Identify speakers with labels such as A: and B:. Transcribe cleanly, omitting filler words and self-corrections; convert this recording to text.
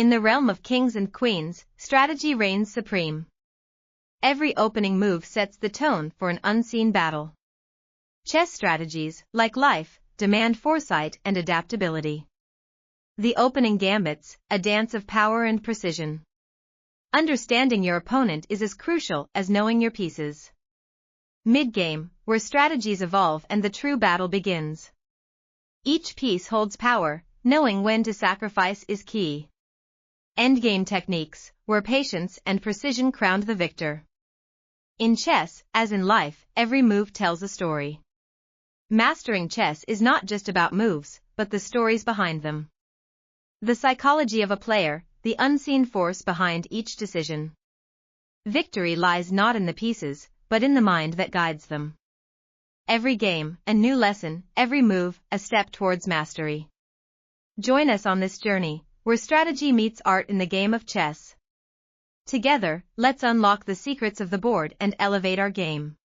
A: In the realm of kings and queens, strategy reigns supreme. Every opening move sets the tone for an unseen battle. Chess strategies, like life, demand foresight and adaptability. The opening gambits, a dance of power and precision. Understanding your opponent is as crucial as knowing your pieces. Mid-game, where strategies evolve and the true battle begins. Each piece holds power, knowing when to sacrifice is key. Endgame techniques, where patience and precision crown the victor. In chess, as in life, every move tells a story. Mastering chess is not just about moves, but the stories behind them. The psychology of a player, the unseen force behind each decision. Victory lies not in the pieces, but in the mind that guides them. Every game, a new lesson, every move, a step towards mastery. Join us on this journey, where strategy meets art in the game of chess. Together, let's unlock the secrets of the board and elevate our game.